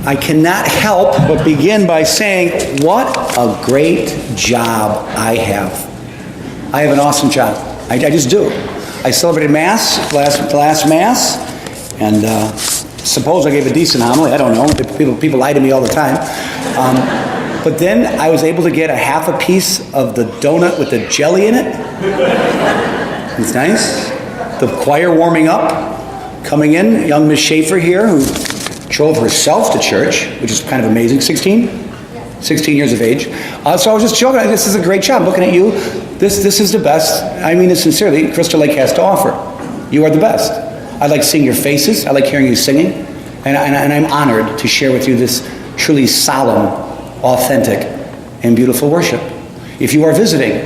I cannot help but begin by saying, what a great job I have. I have an awesome job. I just do. I celebrated Mass, last Mass, and suppose I gave a decent homily. I don't know. People lie to me all the time. But then I was able to get a half a piece of the donut with the jelly in it. It's nice. The choir warming up, coming in, young Miss Schaefer here, who drove herself to church, which is kind of amazing. 16 years of age. So I was just joking. This is a great job. Looking at you, this is the best. I mean it sincerely. Crystal Lake has to offer. You are the best. I like seeing your faces. I like hearing you singing, and I'm honored to share with you this truly solemn, authentic, and beautiful worship. If you are visiting,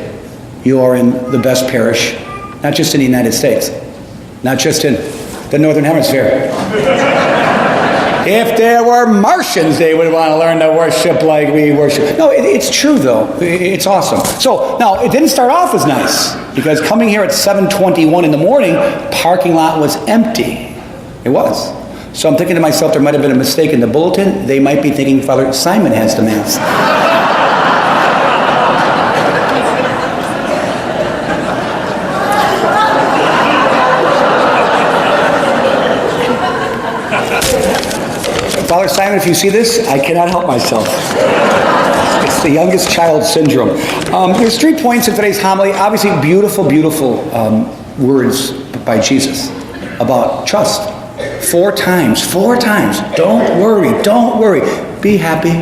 you are in the best parish, not just in the United States, not just in the Northern Hemisphere. If there were Martians, they would want to learn to worship like we worship. No, it's true, though. It's awesome. So, now, it didn't start off as nice, because coming here at 7:21 in the morning, parking lot was empty. It was. So I'm thinking to myself, there might have been a mistake in the bulletin. They might be thinking Father Simon has the Mass. Father Simon, if you see this, I cannot help myself. It's the youngest child syndrome. There's 3 points in today's homily. Obviously, beautiful, beautiful words by Jesus about trust. 4 times. Don't worry. Be happy.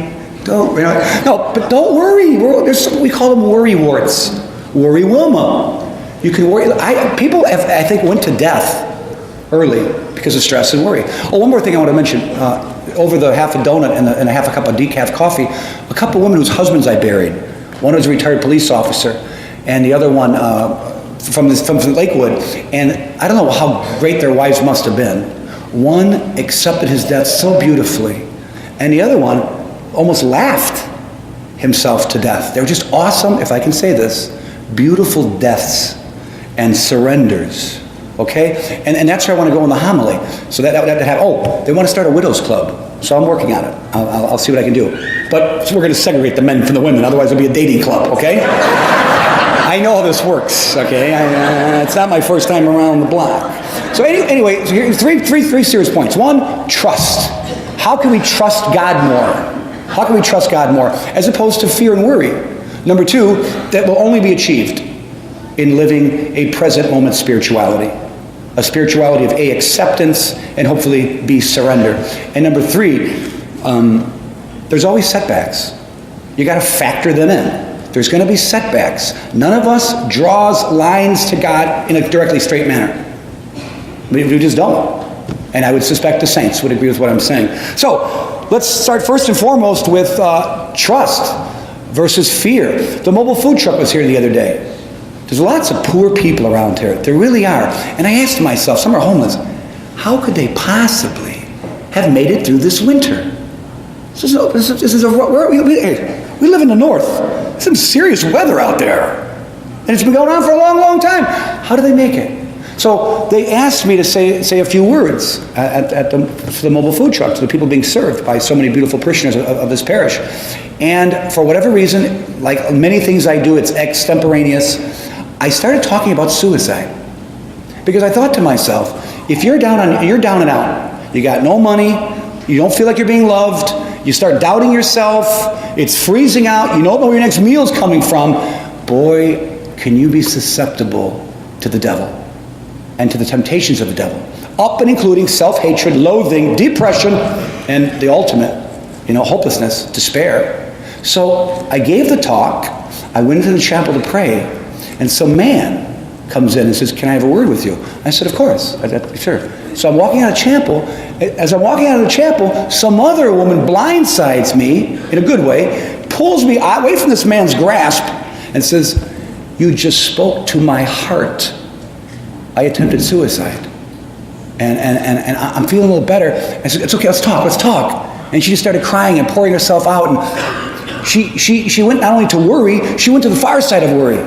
But don't worry. We call them worry warts. Worry Wilma. You can worry. People, I think, went to death early because of stress and worry. Oh, one more thing I want to mention. Over the half a donut and a half a cup of decaf coffee, a couple women whose husbands I buried. One was a retired police officer, and the other one from Lakewood. And I don't know how great their wives must have been. One accepted his death so beautifully, and the other one almost laughed himself to death. They were just awesome, if I can say this, beautiful deaths and surrenders. Okay? And that's where I want to go in the homily. So that would have to have, they want to start a widows club. So I'm working on it. I'll see what I can do. But we're going to segregate the men from the women. Otherwise it'll be a dating club, okay? I know how this works, okay? It's not my first time around the block. So anyway, so here's three serious points. 1, trust. How can we trust God more? How can we trust God more? As opposed to fear and worry. Number 2, that will only be achieved in living a present moment spirituality. A spirituality of A, acceptance, and hopefully B, surrender. And number 3, there's always setbacks. You got to factor them in. There's going to be setbacks. None of us draws lines to God in a directly straight manner. We just don't. And I would suspect the saints would agree with what I'm saying. So let's start first and foremost with trust versus fear. The mobile food truck was here the other day. There's lots of poor people around here. There really are. And I asked myself, some are homeless, how could they possibly have made it through this winter? We live in the north. Some serious weather out there. And it's been going on for a long, long time. How do they make it? So they asked me to say a few words at the mobile food truck to the people being served by so many beautiful parishioners of this parish. And for whatever reason, like many things I do, it's extemporaneous. I started talking about suicide because I thought to myself, if you're down and out, you got no money, you don't feel like you're being loved, you start doubting yourself, it's freezing out, you don't know where your next meal's coming from, boy, can you be susceptible to the devil and to the temptations of the devil, up and including self-hatred, loathing, depression, and the ultimate, hopelessness, despair. So I gave the talk, I went into the chapel to pray, and some man comes in and says, can I have a word with you? I said, of course. Sure. So I'm walking out of chapel. As I'm walking out of the chapel, some other woman blindsides me, in a good way, pulls me away from this man's grasp, and says, you just spoke to my heart. I attempted suicide. And I'm feeling a little better. I said, it's okay, let's talk. And she just started crying and pouring herself out. And she went not only to worry, she went to the far side of worry,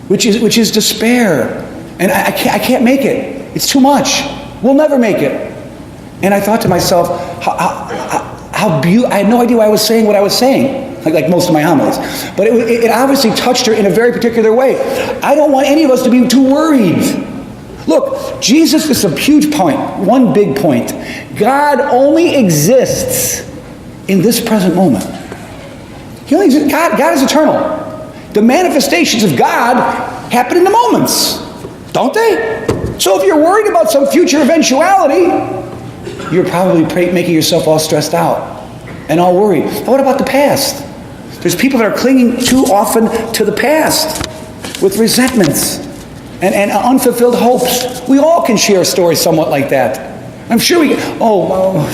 which is despair. And I can't make it. It's too much. We'll never make it. And I thought to myself, I had no idea why I was saying what I was saying, like most of my homilies. But it obviously touched her in a very particular way. I don't want any of us to be too worried. Look, Jesus is a huge point, one big point. God only exists in this present moment. He only exists. God is eternal. The manifestations of God happen in the moments, don't they? So if you're worried about some future eventuality, you're probably making yourself all stressed out and all worried. But what about the past? There's people that are clinging too often to the past with resentments and unfulfilled hopes. We all can share stories somewhat like that. I'm sure we can.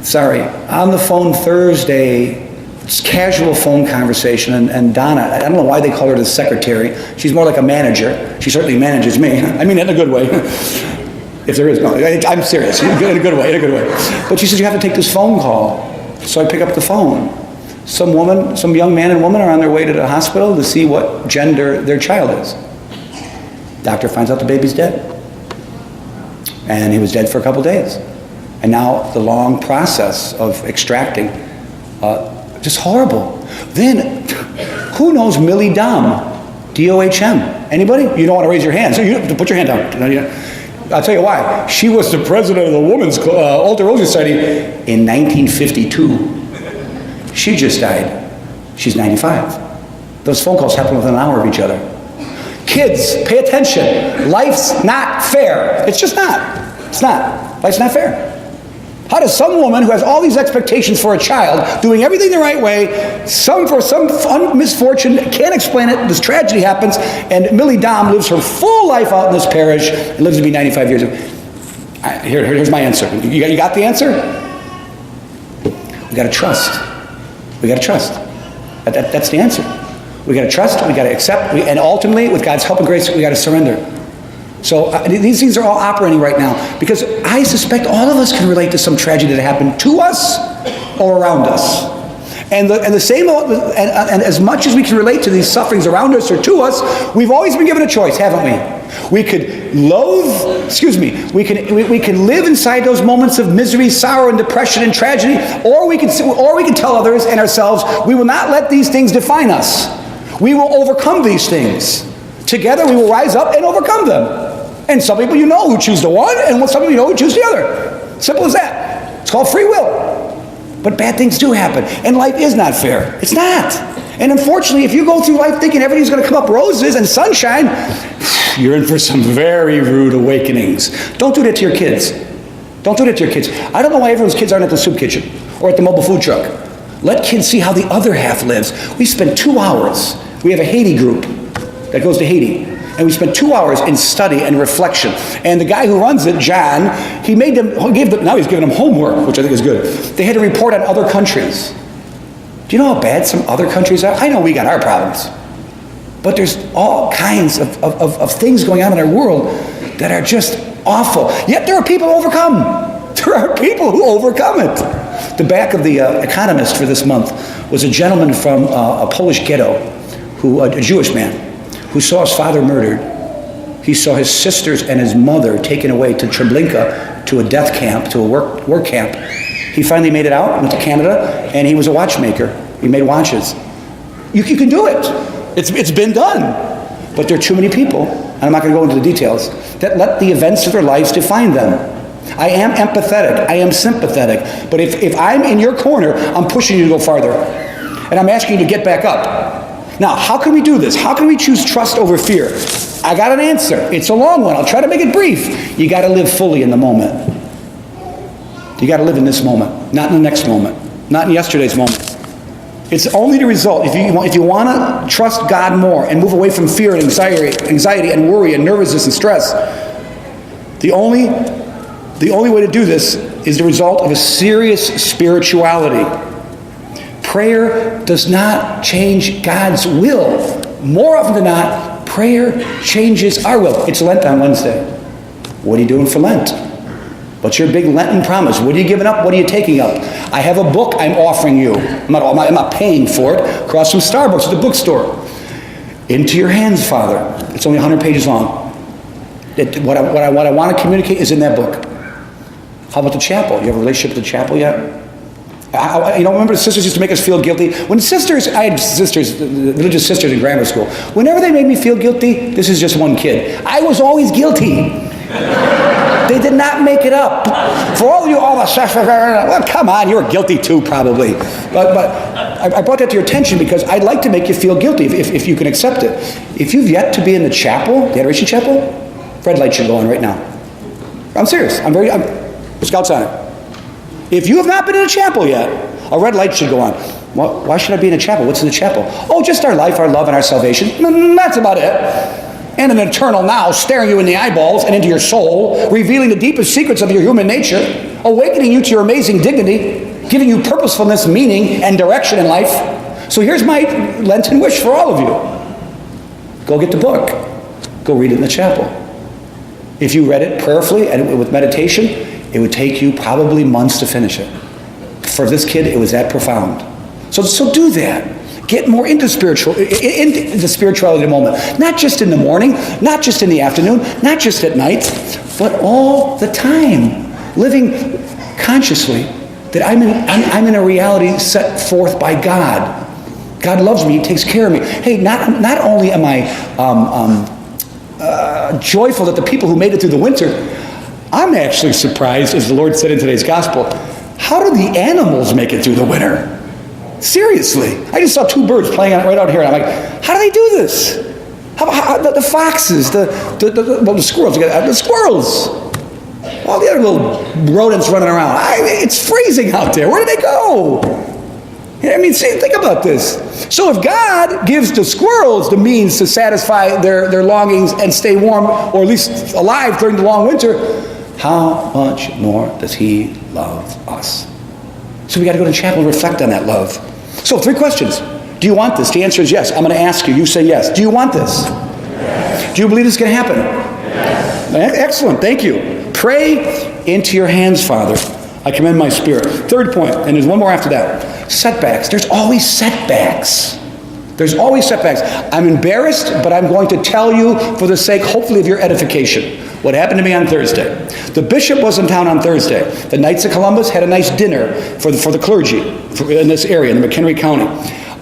Sorry. On the phone Thursday, it's casual phone conversation, and Donna, I don't know why they call her the secretary. She's more like a manager. She certainly manages me. I mean that in a good way. If there is, no, I'm serious. In a good way. But she says, you have to take this phone call. So I pick up the phone. Some young man and woman are on their way to the hospital to see what gender their child is. Doctor finds out the baby's dead. And he was dead for a couple days. And now the long process of extracting, just horrible. Then, who knows Millie Dom? D-O-H-M. Anybody? You don't want to raise your hand, so you have to put your hand down. I'll tell you why. She was the president of the Women's Altar Rosary Society in 1952. She just died. She's 95. Those phone calls happen within an hour of each other. Kids, pay attention. Life's not fair. It's just not. It's not. Life's not fair. How does some woman who has all these expectations for a child, doing everything the right way, for some misfortune, can't explain it, this tragedy happens, and Millie Dom lives her full life out in this parish and lives to be 95 years old? Here's my answer. You got the answer? We got to trust. We got to trust. That's the answer. We got to trust, we got to accept, and ultimately, with God's help and grace, we got to surrender. So these things are all operating right now because I suspect all of us can relate to some tragedy that happened to us or around us. And as much as we can relate to these sufferings around us or to us, we've always been given a choice, haven't we? We could we can live inside those moments of misery, sorrow, and depression and tragedy, or we can tell others and ourselves, we will not let these things define us. We will overcome these things. Together we will rise up and overcome them. And some people you know who choose the one, and some people you know who choose the other. Simple as that. It's called free will. But bad things do happen, and life is not fair. It's not. And unfortunately, if you go through life thinking everything's going to come up roses and sunshine, you're in for some very rude awakenings. Don't do that to your kids. Don't do that to your kids. I don't know why everyone's kids aren't at the soup kitchen or at the mobile food truck. Let kids see how the other half lives. We spend 2 hours. We have a Haiti group that goes to Haiti. And we spent 2 hours in study and reflection. And the guy who runs it, John, now he's giving them homework, which I think is good. They had to report on other countries. Do you know how bad some other countries are? I know we got our problems. But there's all kinds of things going on in our world that are just awful. Yet there are people who overcome. There are people who overcome it. The back of the Economist for this month was a gentleman from a Polish ghetto, a Jewish man, who saw his father murdered. He saw his sisters and his mother taken away to Treblinka, to a death camp, to a work camp. He finally made it out, went to Canada, and he was a watchmaker. He made watches. You can do it. It's been done. But there are too many people, and I'm not going to go into the details, that let the events of their lives define them. I am empathetic. I am sympathetic. But if I'm in your corner, I'm pushing you to go farther. And I'm asking you to get back up. Now, how can we do this? How can we choose trust over fear? I got an answer. It's a long one. I'll try to make it brief. You got to live fully in the moment. You got to live in this moment, not in the next moment, not in yesterday's moment. It's only the result. If you want to trust God more and move away from fear and anxiety and worry and nervousness and stress, the only way to do this is the result of a serious spirituality. Prayer does not change God's will. More often than not, prayer changes our will. It's Lent on Wednesday. What are you doing for Lent? What's your big Lenten promise? What are you giving up? What are you taking up? I have a book I'm offering you. I'm not paying for it. Across from Starbucks at the bookstore. Into your hands, Father. It's only 100 pages long. What I want to communicate is in that book. How about the chapel? You have a relationship with the chapel yet? Remember the sisters used to make us feel guilty? I had sisters, religious sisters in grammar school. Whenever they made me feel guilty, this is just one kid, I was always guilty. They did not make it up. For all of you, well, come on, you were guilty too, probably. But I brought that to your attention because I'd like to make you feel guilty if you can accept it. If you've yet to be in the chapel, the Adoration Chapel, red light should go on right now. I'm serious. Scouts on it. If you have not been in a chapel yet, a red light should go on. Why should I be in a chapel? What's in the chapel? Oh, just our life, our love, and our salvation. That's about it. And an eternal now staring you in the eyeballs and into your soul, revealing the deepest secrets of your human nature, awakening you to your amazing dignity, giving you purposefulness, meaning, and direction in life. So here's my Lenten wish for all of you. Go get the book. Go read it in the chapel. If you read it prayerfully and with meditation, it would take you probably months to finish it. For this kid, it was that profound. So do that. Get more into the spirituality of the moment. Not just in the morning, not just in the afternoon, not just at night, but all the time. Living consciously that I'm in a reality set forth by God. God loves me. He takes care of me. Hey, not only am I joyful that the people who made it through the winter, I'm actually surprised, as the Lord said in today's gospel, how do the animals make it through the winter? Seriously. I just saw 2 birds playing right out here, and I'm like, how do they do this? The foxes, the squirrels, all the other little rodents running around. It's freezing out there. Where do they go? Think about this. So if God gives the squirrels the means to satisfy their longings and stay warm, or at least alive during the long winter, how much more does He love us? So we got to go to chapel and reflect on that love. So 3 questions. Do you want this? The answer is yes. I'm going to ask you. You say yes. Do you want this? Yes. Do you believe this is going to happen? Yes. Excellent. Thank you. Pray into your hands, Father. I commend my spirit. 3rd point, and there's one more after that. Setbacks. There's always setbacks. There's always setbacks. I'm embarrassed, but I'm going to tell you for the sake, hopefully, of your edification. What happened to me on Thursday? The bishop was in town on Thursday. The Knights of Columbus had a nice dinner for the clergy in this area, in McHenry County.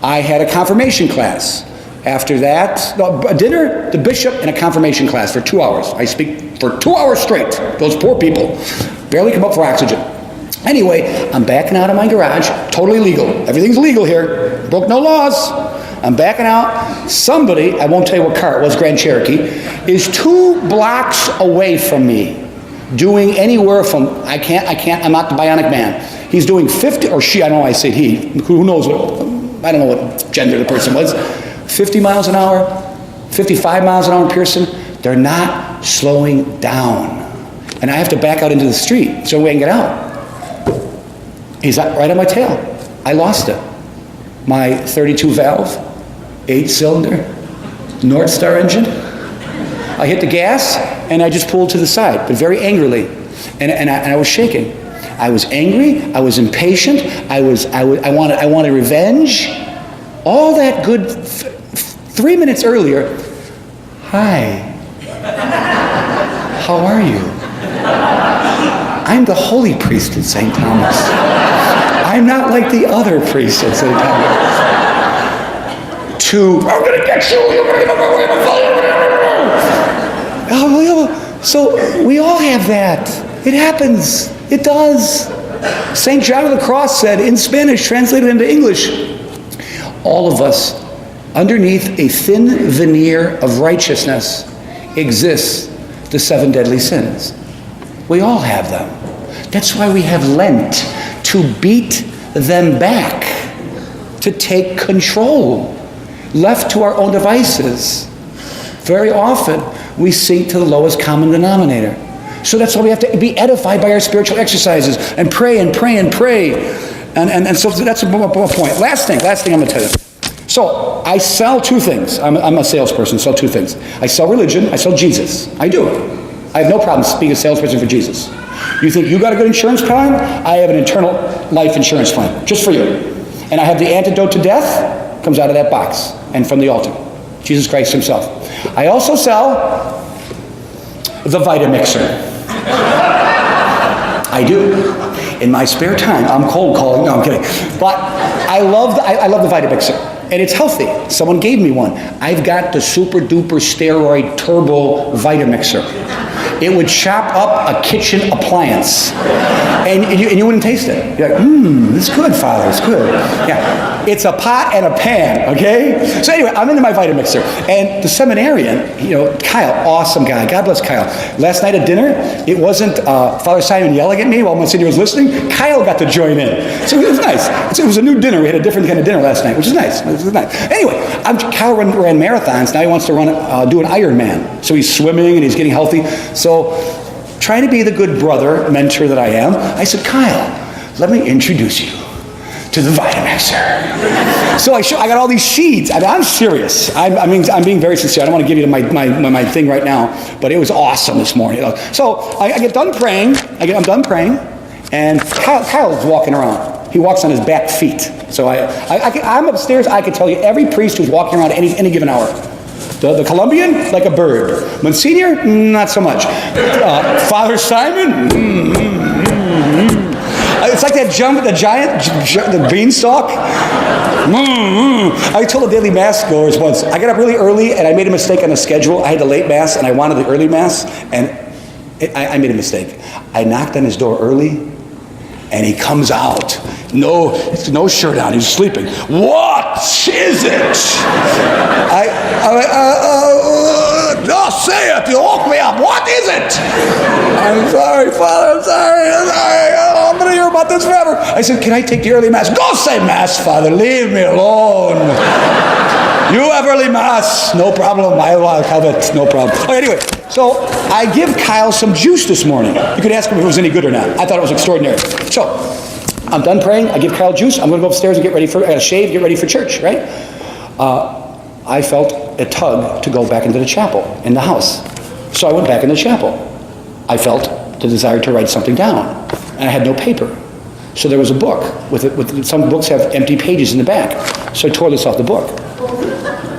I had a confirmation class. After that, a dinner, the bishop, and a confirmation class for 2 hours. I speak for 2 hours straight. Those poor people barely come up for oxygen. Anyway, I'm backing out of my garage. Totally legal. Everything's legal here. Broke no laws. I'm backing out. Somebody, I won't tell you what car, it was Grand Cherokee, is 2 blocks away from me, doing anywhere from, I'm not the bionic man. He's doing 50, or she, I don't know why I say he, who knows I don't know what gender the person was, 50 miles an hour, 55 miles an hour in Pearson. They're not slowing down. And I have to back out into the street so we can get out. He's right on my tail. I lost it. My 32 valve, 8-cylinder, North Star engine. I hit the gas and I just pulled to the side, but very angrily, and I was shaking. I was angry. I was impatient. I wanted revenge. All that good. 3 minutes earlier. Hi. How are you? I'm the holy priest at St. Thomas. I'm not like the other priests at St. Thomas. I'm going to get you. So we all have that. It happens. It does. St. John of the Cross said in Spanish, translated into English, all of us, underneath a thin veneer of righteousness, exists the 7 deadly sins. We all have them. That's why we have Lent, to beat them back, to take control. Left to our own devices, very often we sink to the lowest common denominator. So that's why we have to be edified by our spiritual exercises and pray and pray and pray. And so that's a point. Last thing I'm going to tell you. So I sell 2 things. I'm a salesperson, sell 2 things. I sell religion, I sell Jesus. I do. I have no problem being a salesperson for Jesus. You think you got a good insurance plan? I have an eternal life insurance plan, just for you. And I have the antidote to death, comes out of that box and from the altar. Jesus Christ himself. I also sell the Vitamixer. I do. In my spare time, I'm cold calling. No, I'm kidding. But I love the Vitamixer, and it's healthy. Someone gave me one. I've got the super duper steroid turbo Vitamixer. It would chop up a kitchen appliance, and you wouldn't taste it. You're like, it's good, Father, it's good. Yeah, it's a pot and a pan, okay? So anyway, I'm into my Vitamixer. And the seminarian, Kyle, awesome guy. God bless Kyle. Last night at dinner, it wasn't Father Simon yelling at me while Monsignor was listening. Kyle got to join in. So it was nice. It was a new dinner. We had a different kind of dinner last night, which is nice. Anyway, Kyle ran marathons. Now he wants to do an Ironman. So he's swimming and he's getting healthy. So trying to be the good brother, mentor that I am, I said, Kyle, let me introduce you to the Vitamixer. So I got all these seeds. I'm serious. I'm being very sincere. I don't want to give you my thing right now, but it was awesome this morning. So I get done praying. I'm done praying, and Kyle's walking around. He walks on his back feet. So I'm upstairs. I could tell you every priest who's walking around at any given hour. The Colombian, like a bird. Monsignor, not so much. Father Simon, It's like that the beanstalk. I told the daily mass goers once, I got up really early and I made a mistake on the schedule. I had the late mass and I wanted the early mass, and I made a mistake. I knocked on his door early and he comes out. No shirt on. He's sleeping. What is it? Just say it. You woke me up. What is it? I'm sorry, Father. I'm sorry. I'm going to hear about this forever. I said, can I take the early mass? Go say mass, Father. Leave me alone. You have early mass. No problem. I'll have it. No problem. Anyway, so I give Kyle some juice this morning. You could ask him if it was any good or not. I thought it was extraordinary. So I'm done praying. I give Kyle juice. I'm going to go upstairs and I got to shave, get ready for church, right? I felt a tug to go back into the chapel in the house. So I went back in the chapel. I felt the desire to write something down. And I had no paper. So there was a book. With some books have empty pages in the back. So I tore this off the book.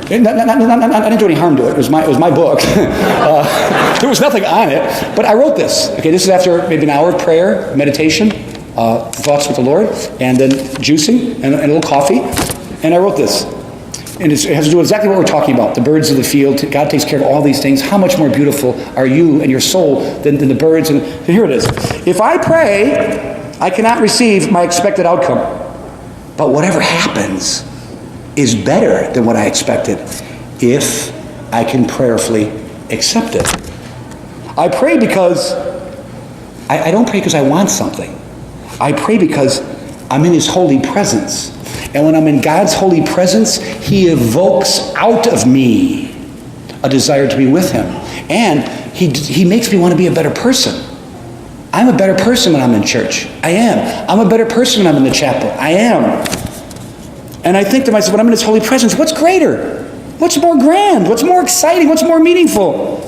I didn't do any harm to it. It was my book. There was nothing on it. But I wrote this. Okay, this is after maybe an hour of prayer, meditation, thoughts with the Lord, and then juicing and a little coffee. And I wrote this. And it has to do with exactly what we're talking about. The birds of the field. God takes care of all these things. How much more beautiful are you and your soul than the birds? And here it is. If I pray, I cannot receive my expected outcome. But whatever happens is better than what I expected if I can prayerfully accept it. I pray because I don't pray because I want something. I pray because I'm in His holy presence. And when I'm in God's holy presence, He evokes out of me a desire to be with Him. And He makes me want to be a better person. I'm a better person when I'm in church. I am. I'm a better person when I'm in the chapel. I am. And I think to myself, when I'm in His holy presence, what's greater? What's more grand? What's more exciting? What's more meaningful?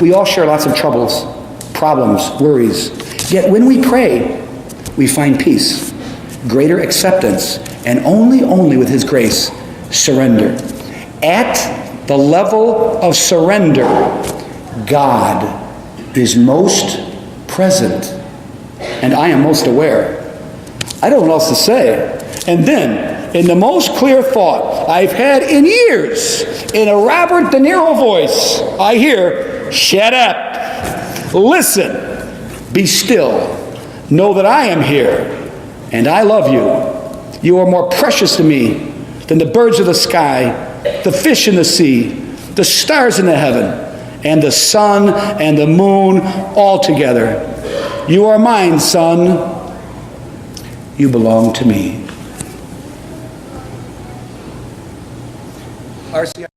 We all share lots of troubles, problems, worries. Yet when we pray, we find peace, greater acceptance, and only with His grace, surrender. At the level of surrender, God is most present, and I am most aware. I don't know what else to say. And then, in the most clear thought I've had in years, in a Robert De Niro voice, I hear, shut up, listen, be still, know that I am here, and I love you. You are more precious to me than the birds of the sky, the fish in the sea, the stars in the heaven, and the sun and the moon all together. You are mine, son. You belong to me. RCI.